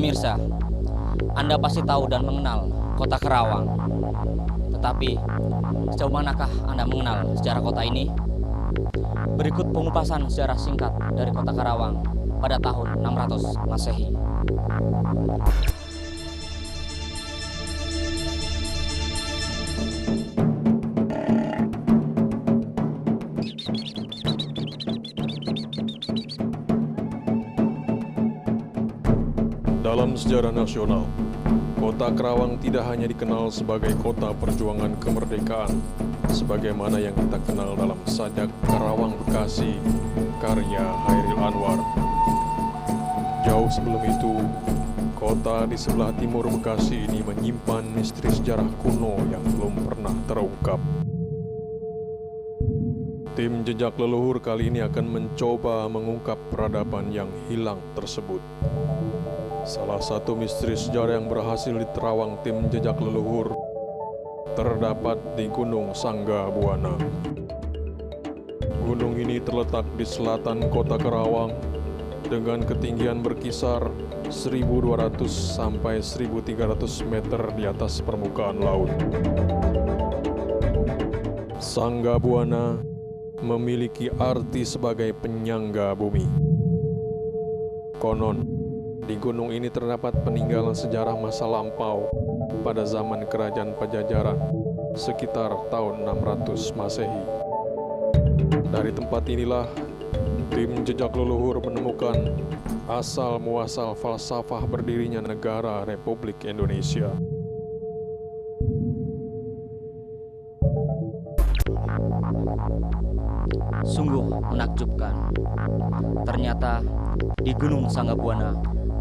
Pemirsa, Anda pasti tahu dan mengenal kota Karawang. Tetapi, sejauh manakah Anda mengenal sejarah kota ini? Berikut pengupasan sejarah singkat dari kota Karawang pada tahun 600 Masehi. Dalam sejarah nasional, kota Karawang tidak hanya dikenal sebagai kota perjuangan kemerdekaan, sebagaimana yang kita kenal dalam sajak Karawang Bekasi, karya Hairil Anwar. Jauh sebelum itu, kota di sebelah timur Bekasi ini menyimpan misteri sejarah kuno yang belum pernah terungkap. Tim Jejak Leluhur kali ini akan mencoba mengungkap peradaban yang hilang tersebut. Salah satu misteri sejarah yang berhasil diterawang tim Jejak Leluhur terdapat di Gunung Sangga Buana. Gunung ini terletak di selatan kota Karawang dengan ketinggian berkisar 1.200 sampai 1.300 meter di atas permukaan laut. Sangga Buana memiliki arti sebagai penyangga bumi. Konon, di gunung ini terdapat peninggalan sejarah masa lampau pada zaman Kerajaan Pajajaran sekitar tahun 600 Masehi. Dari tempat inilah, tim Jejak Leluhur menemukan asal-muasal falsafah berdirinya negara Republik Indonesia. Sungguh menakjubkan. Ternyata di Gunung Sangga Buana,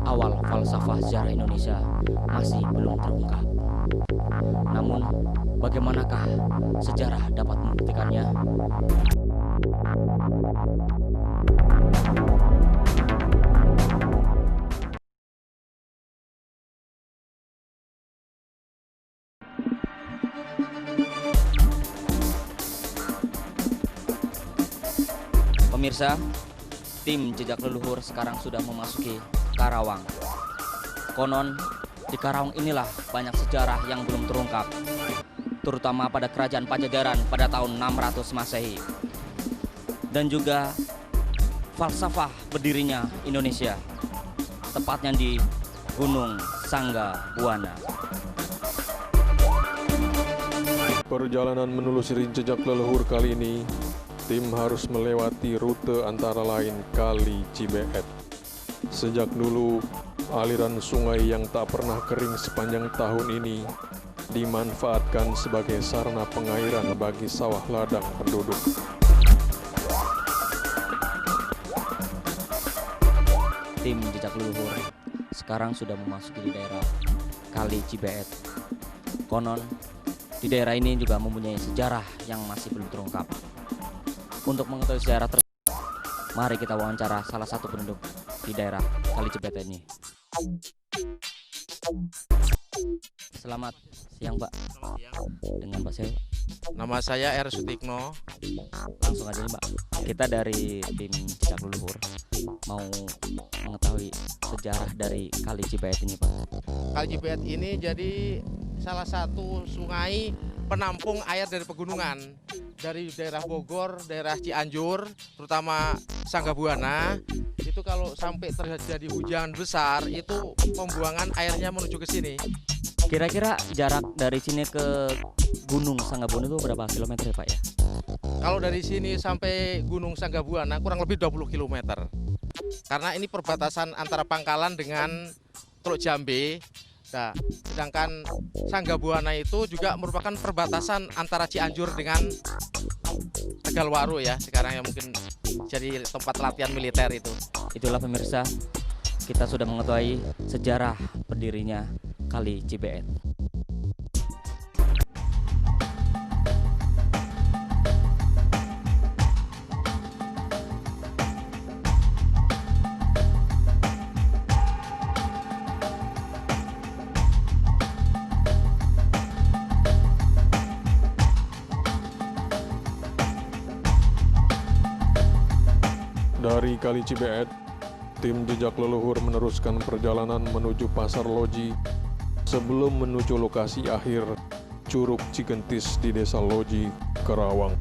awal falsafah sejarah Indonesia masih belum terungkap. Namun, bagaimanakah sejarah dapat membuktikannya? Pemirsa, tim Jejak Leluhur sekarang sudah memasuki Karawang. Konon, di Karawang inilah banyak sejarah yang belum terungkap, terutama pada Kerajaan Pajajaran pada tahun 600 Masehi. Dan juga falsafah berdirinya Indonesia, tepatnya di Gunung Sangga Buana. Perjalanan menelusuri Jejak Leluhur kali ini, tim harus melewati rute antara lain Kali Cibeet. Sejak dulu, aliran sungai yang tak pernah kering sepanjang tahun ini dimanfaatkan sebagai sarana pengairan bagi sawah ladang penduduk. Tim Jejak Leluhur sekarang sudah memasuki di daerah Kali Cibeet. Konon, di daerah ini juga mempunyai sejarah yang masih belum terungkap. Untuk mengetahui sejarah tersebut, mari kita wawancara salah satu penduduk di daerah Kali Cibeet ini. Selamat siang, Pak. Selamat siang. Dengan Pak siapa? Nama saya R. Sutikno. Langsung aja nih, Pak. Kita dari tim Jejak Leluhur mau mengetahui sejarah dari Kali Cibeet ini, Pak. Kali Cibeet ini jadi salah satu sungai penampung air dari pegunungan. Dari daerah Bogor, daerah Cianjur, terutama Sangga Buana, itu kalau sampai terjadi hujan besar, itu pembuangan airnya menuju ke sini. Kira-kira jarak dari sini ke Gunung Sangga Buana itu berapa kilometer ya, Pak ya? Kalau dari sini sampai Gunung Sangga Buana kurang lebih 20 km. Karena ini perbatasan antara Pangkalan dengan Teluk Jambe. Nah, sedangkan Sangga Buana itu juga merupakan perbatasan antara Cianjur dengan Tegalwaru ya, sekarang yang mungkin jadi tempat latihan militer itu. Itulah pemirsa, kita sudah mengetahui sejarah berdirinya Kali Cibeet. Dari Kali Cibeet, Tim jejak leluhur meneruskan perjalanan menuju Pasar Loji sebelum menuju lokasi akhir Curug Cigentis di Desa Loji, Karawang.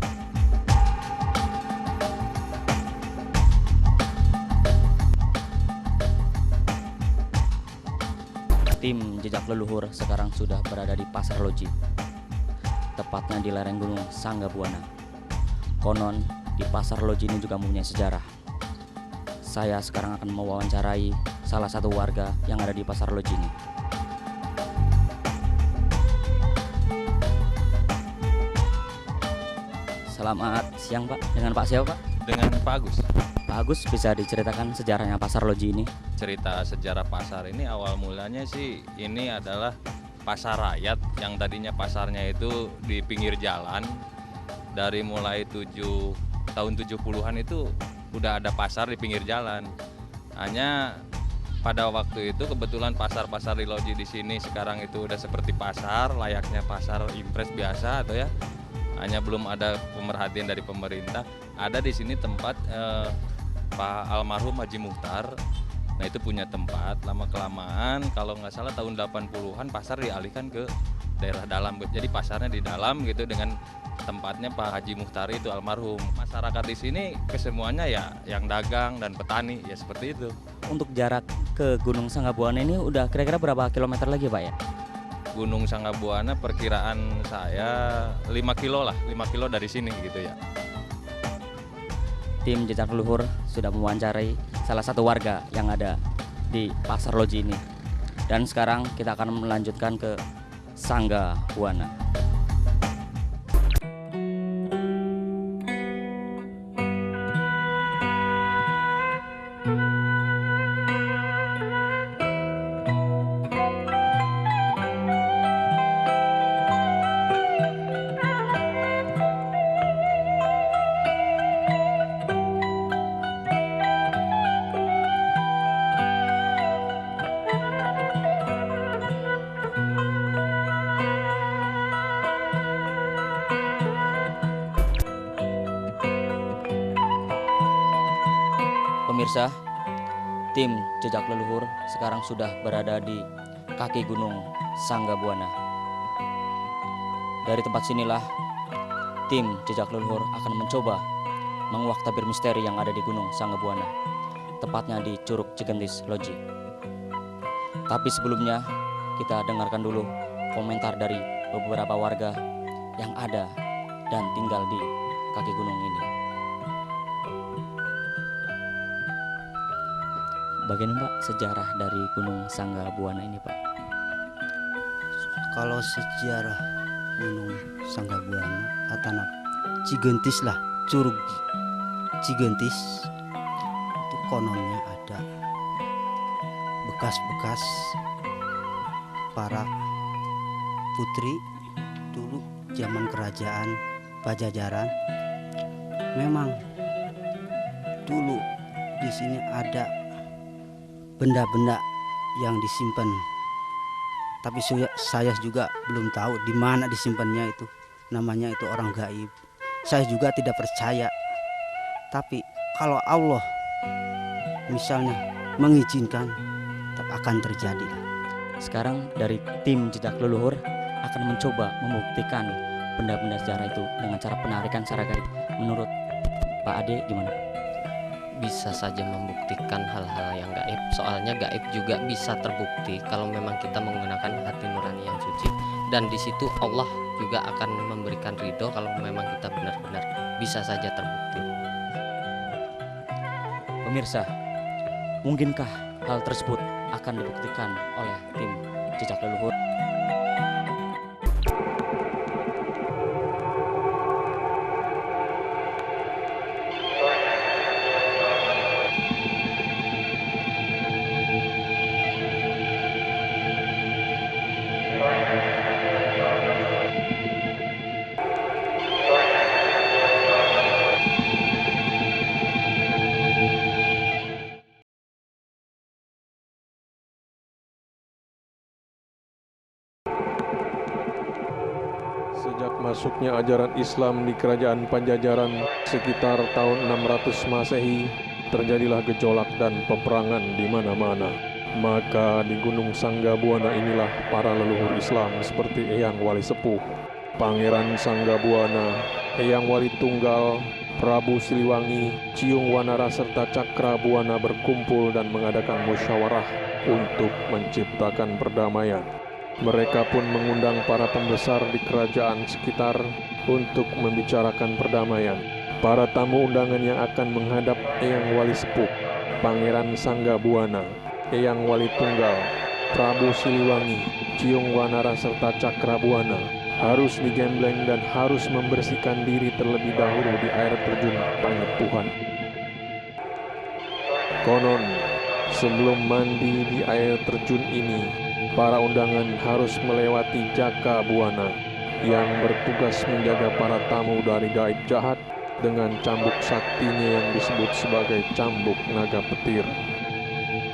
Tim jejak leluhur sekarang sudah berada di Pasar Loji, tepatnya di lereng Gunung Sanggabuana. Konon di Pasar Loji ini juga mempunyai sejarah. Saya sekarang akan mewawancarai salah satu warga yang ada di Pasar Loji ini. Selamat siang Pak, dengan Pak siapa Pak? Dengan Pak Agus. Pak Agus, bisa diceritakan sejarahnya Pasar Loji ini? Cerita sejarah pasar ini awal mulanya sih ini adalah pasar rakyat yang tadinya pasarnya itu di pinggir jalan. Dari mulai tahun 70-an itu udah ada pasar di pinggir jalan. Hanya pada waktu itu kebetulan pasar-pasar di Loji di sini sekarang itu udah seperti pasar, layaknya pasar impres biasa atau ya. Hanya belum ada pemerhatian dari pemerintah. Ada di sini tempat Pak almarhum Haji Muhtar. Nah itu punya tempat, lama-kelamaan kalau nggak salah tahun 80-an pasar dialihkan ke daerah dalam. Jadi pasarnya di dalam gitu dengan tempatnya Pak Haji Muhtar itu almarhum. Masyarakat di sini kesemuanya ya yang dagang dan petani ya seperti itu. Untuk jarak ke Gunung Sanggabuana ini udah kira-kira berapa kilometer lagi Pak ya? Gunung Sanggabuana perkiraan saya 5 kilo lah, 5 kilo dari sini gitu ya. Tim jejak leluhur sudah mewawancarai salah satu warga yang ada di Pasar Loji ini. Dan sekarang kita akan melanjutkan ke Sanggabuana. Pemirsa, tim jejak leluhur sekarang sudah berada di kaki Gunung Sanggabuana. Dari tempat sinilah tim jejak leluhur akan mencoba menguak tabir misteri yang ada di Gunung Sanggabuana, tepatnya di Curug Cigentis Loji. Tapi sebelumnya kita dengarkan dulu komentar dari beberapa warga yang ada dan tinggal di kaki gunung ini. Bagaimana Pak sejarah dari Gunung Sanggabuana ini Pak? Kalau sejarah Gunung Sanggabuana atau Cigentis lah, Curug Cigentis itu kononnya ada bekas-bekas para putri dulu zaman kerajaan Pajajaran. Memang dulu di sini ada benda-benda yang disimpan, tapi saya juga belum tahu di mana disimpannya itu. Namanya itu orang gaib. Saya juga tidak percaya. Tapi kalau Allah misalnya mengizinkan, akan terjadi. Sekarang dari tim jejak leluhur akan mencoba membuktikan benda-benda sejarah itu dengan cara penarikan secara gaib. Menurut Pak Ade gimana? Bisa saja membuktikan hal-hal yang gaib. Soalnya gaib juga bisa terbukti kalau memang kita menggunakan hati nurani yang suci. Dan di situ Allah juga akan memberikan ridho kalau memang kita benar-benar bisa saja terbukti. Pemirsa, mungkinkah hal tersebut akan dibuktikan oleh tim jejak leluhur? Sejak masuknya ajaran Islam di kerajaan Pajajaran sekitar tahun 600 Masehi, terjadilah gejolak dan peperangan di mana-mana. Maka di Gunung Sanggabuana inilah para leluhur Islam seperti Eyang Wali Sepuh, Pangeran Sanggabuana, Eyang Wali Tunggal, Prabu Siliwangi, Ciung Wanara serta Cakrabuana berkumpul dan mengadakan musyawarah untuk menciptakan perdamaian. Mereka pun mengundang para pembesar di kerajaan sekitar untuk membicarakan perdamaian. Para tamu undangan yang akan menghadap Eyang Wali Sepuh, Pangeran Sanggabuana, Eyang Wali Tunggal, Prabu Siliwangi, Ciung Wanara serta Cakrabuana harus digembleng dan harus membersihkan diri terlebih dahulu di air terjun Panyepuhan. Konon, sebelum mandi di air terjun ini, para undangan harus melewati Jaka Buana yang bertugas menjaga para tamu dari gaib jahat dengan cambuk saktinya yang disebut sebagai cambuk naga petir.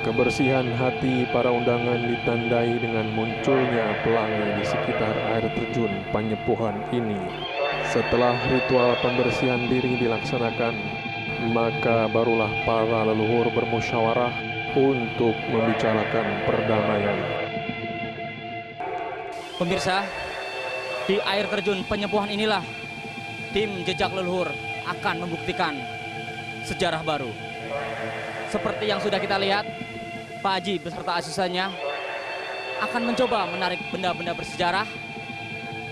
Kebersihan hati para undangan ditandai dengan munculnya pelangi di sekitar air terjun Panyepuhan ini. Setelah ritual pembersihan diri dilaksanakan, maka barulah para leluhur bermusyawarah untuk membicarakan perdamaian. Pemirsa, di air terjun Panyepuhan inilah tim jejak leluhur akan membuktikan sejarah baru. Seperti yang sudah kita lihat, Pak Haji beserta asistennya akan mencoba menarik benda-benda bersejarah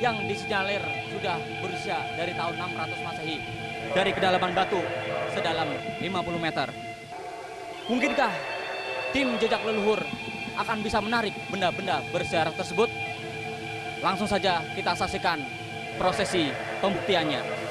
yang disinyalir sudah berusia dari tahun 600 Masehi dari kedalaman batu sedalam 50 meter. Mungkinkah tim jejak leluhur akan bisa menarik benda-benda bersejarah tersebut? Langsung saja kita saksikan prosesi pembuktiannya.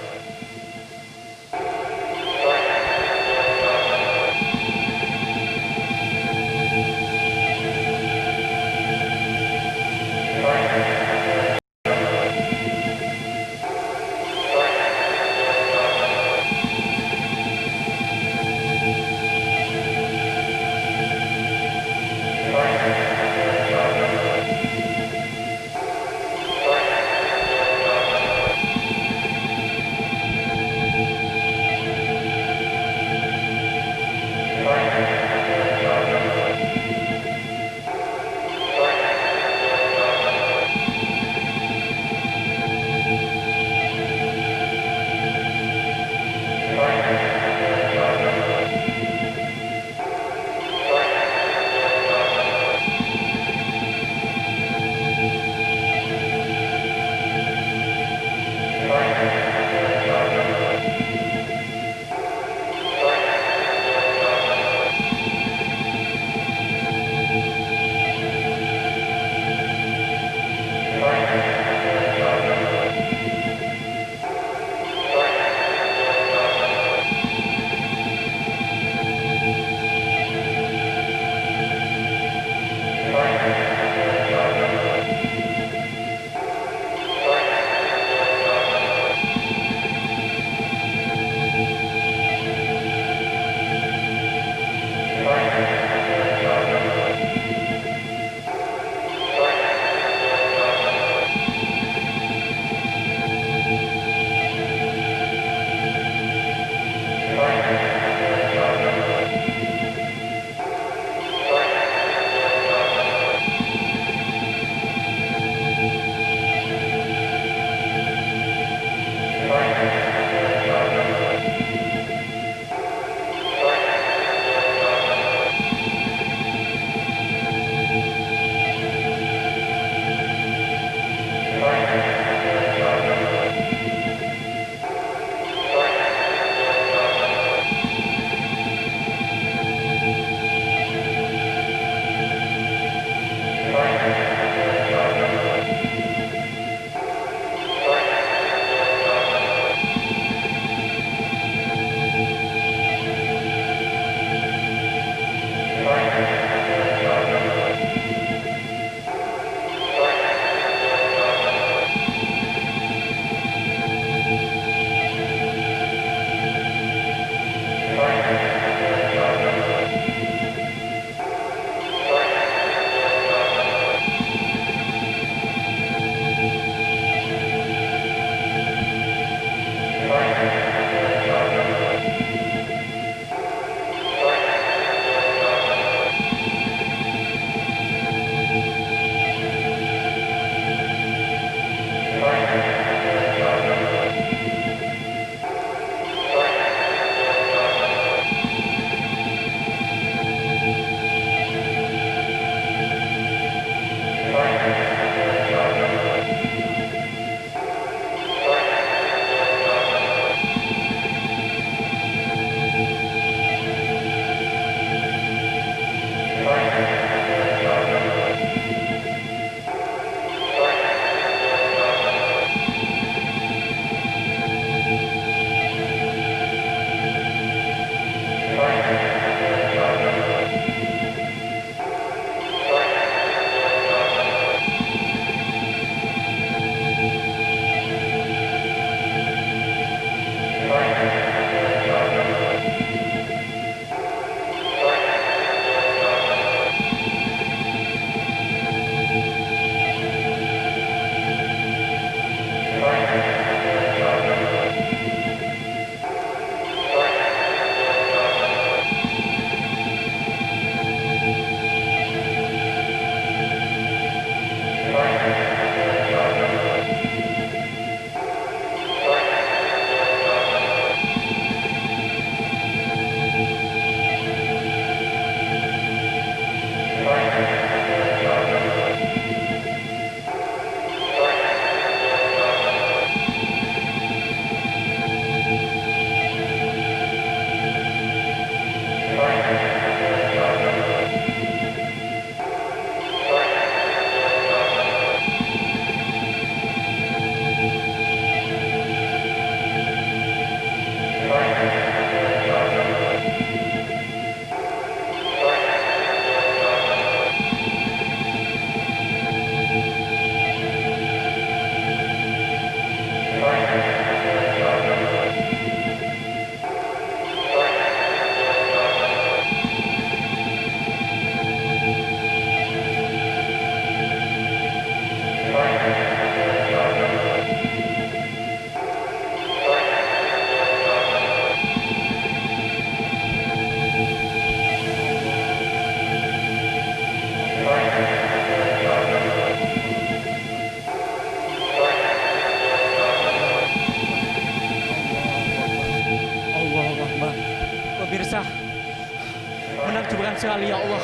sekali ya Allah.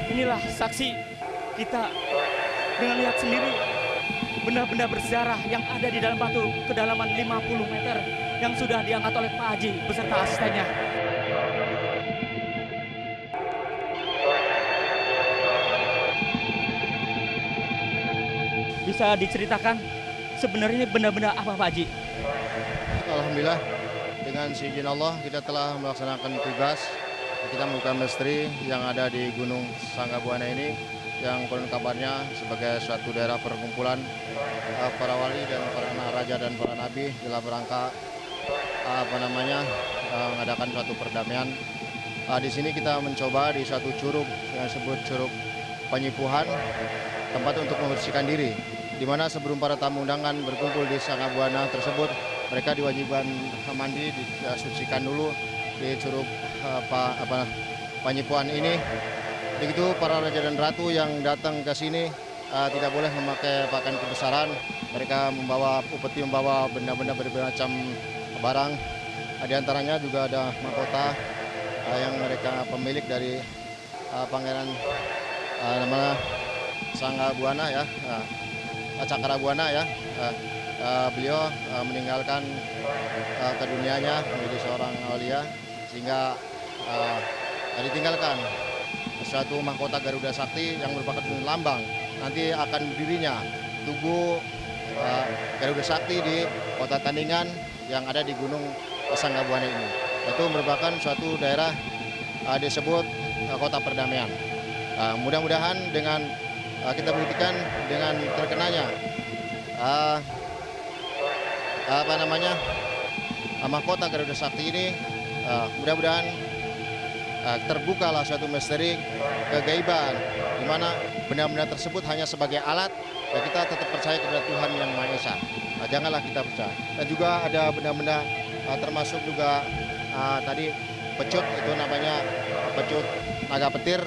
Inilah saksi kita dengan lihat sendiri benda-benda bersejarah yang ada di dalam batu kedalaman 50 meter yang sudah diangkat oleh Pak Haji beserta asistennya. Bisa diceritakan sebenarnya ini benda-benda apa Pak Haji? Alhamdulillah, dengan seizin Allah kita telah melaksanakan tugas. Kita membuka misteri yang ada di Gunung Sanggabuana ini, yang konon kabarnya sebagai suatu daerah perkumpulan para wali dan para anak raja dan para nabi dalam rangka mengadakan suatu perdamaian. Di sini kita mencoba di suatu curug yang disebut Curug Penyipuhan, tempat untuk membersihkan diri, di mana sebelum para tamu undangan berkumpul di Sanggabuana tersebut, mereka diwajibkan mandi, disucikan dulu di Curug Penyipuhan ini. Begitu para raja dan ratu yang datang ke sini tidak boleh memakai pakaian kebesaran. Mereka membawa upeti, membawa benda-benda bermacam barang. Di antaranya juga ada mahkota yang mereka pemilik dari Pangeran namanya Sanggabuana ya, Cakrabuana ya. Beliau meninggalkan ke dunianya menjadi seorang aulia, sehingga ditinggalkan suatu mahkota Garuda Sakti yang merupakan lambang nanti akan berdirinya Tugu Garuda Sakti di Kota Tandingan yang ada di Gunung Sanggabuana ini. Itu merupakan suatu daerah disebut kota perdamaian. Mudah-mudahan dengan kita buktikan dengan terkenanya mahkota Garuda Sakti ini, mudah-mudahan terbukalah suatu misteri kegaiban di mana benda-benda tersebut hanya sebagai alat, dan kita tetap percaya kepada Tuhan Yang Maha Esa. Janganlah kita percaya. Dan juga ada benda-benda termasuk juga tadi pecut, itu namanya pecut naga petir.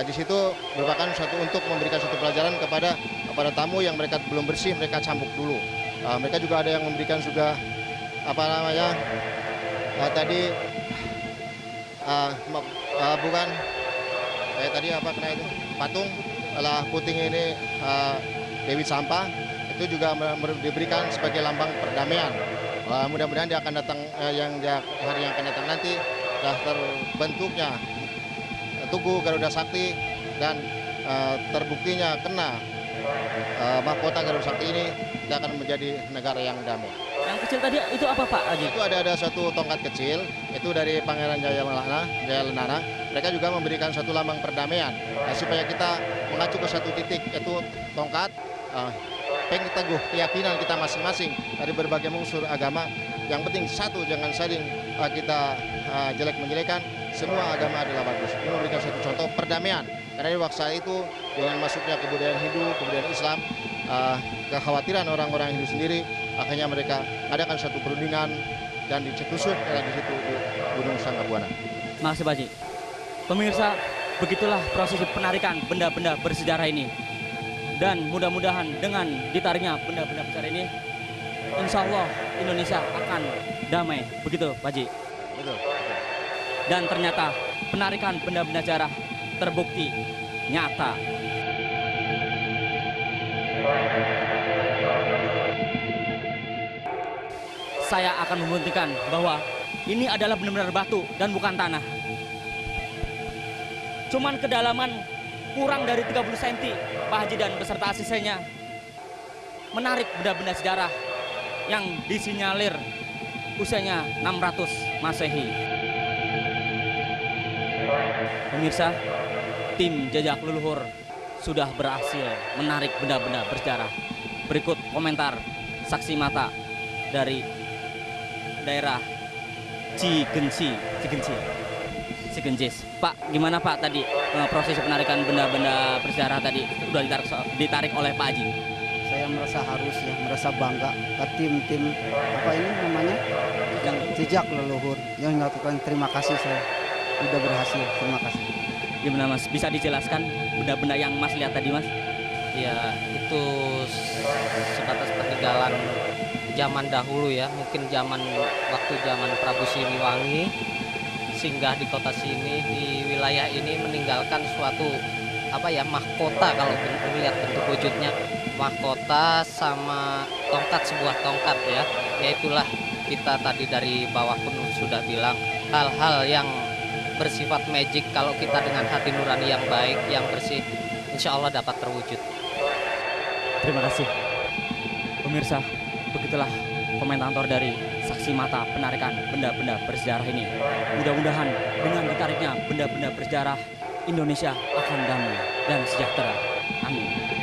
Di situ merupakan suatu untuk memberikan suatu pelajaran kepada tamu yang mereka belum bersih, mereka cambuk dulu. Mereka juga ada yang memberikan juga tadi bukan tadi kena itu patung lah puting ini Dewi Sampah, itu juga diberikan sebagai lambang perdamaian. Mudah-mudahan dia akan datang hari yang akan datang nanti sudah terbentuknya Tugu Garuda Sakti, dan terbuktinya kena mahkota Garuda Sakti ini, kita akan menjadi negara yang damai. Yang kecil tadi itu apa Pak Haji? Itu ada satu tongkat kecil, itu dari Pangeran Jaya Lenana. Mereka juga memberikan satu lambang perdamaian, supaya kita mengacu ke satu titik, yaitu tongkat. Pengen teguh keyakinan kita masing-masing dari berbagai unsur agama. Yang penting satu, jangan saling kita jelek-menjelekan. Semua agama adalah bagus. Ini memberikan satu contoh perdamaian. Karena di waktu itu dengan masuknya kebudayaan Hindu, kebudayaan Islam, kekhawatiran orang-orang Hindu sendiri, akhirnya mereka adakan satu perundingan dan dicetusuk di situ di Gunung Sanggabuana. Makasih Pak Haji. Pemirsa, begitulah prosesi penarikan benda-benda bersejarah ini. Dan mudah-mudahan dengan ditariknya benda-benda besar ini, insya Allah Indonesia akan damai. Begitu Pak Haji? Betul. Dan ternyata penarikan benda-benda sejarah terbukti nyata. Saya akan membuktikan bahwa ini adalah benar-benar batu dan bukan tanah. Cuman kedalaman kurang dari 30 cm, Pak Haji dan beserta asistennya menarik benda-benda sejarah yang disinyalir usianya 600 Masehi. Pemirsa, tim Jejak Leluhur sudah berhasil menarik benda-benda bersejarah. Berikut komentar saksi mata dari daerah Cigencis. Pak, gimana Pak tadi proses penarikan benda-benda bersejarah tadi sudah ditarik oleh Pak Haji? Saya merasa harus ya, merasa bangga ke tim apa ini namanya Jejak Leluhur yang melakukan. Terima kasih, saya sudah berhasil. Terima kasih. Gimana Mas, bisa dijelaskan benda-benda yang Mas lihat tadi Mas? Ya, itu sebatas peninggalan zaman dahulu ya, mungkin waktu zaman Prabu Siliwangi singgah di kota sini, di wilayah ini, meninggalkan suatu mahkota. Kalau melihat bentuk wujudnya mahkota sama tongkat, sebuah tongkat ya. Yaitulah kita tadi dari bawah pun sudah bilang hal-hal yang bersifat magic kalau kita dengan hati nurani yang baik, yang bersih, insya Allah dapat terwujud. Terima kasih. Pemirsa, begitulah komentator dari saksi mata penarikan benda-benda bersejarah ini. Mudah-mudahan dengan ditariknya benda-benda bersejarah, Indonesia akan damai dan sejahtera. Amin.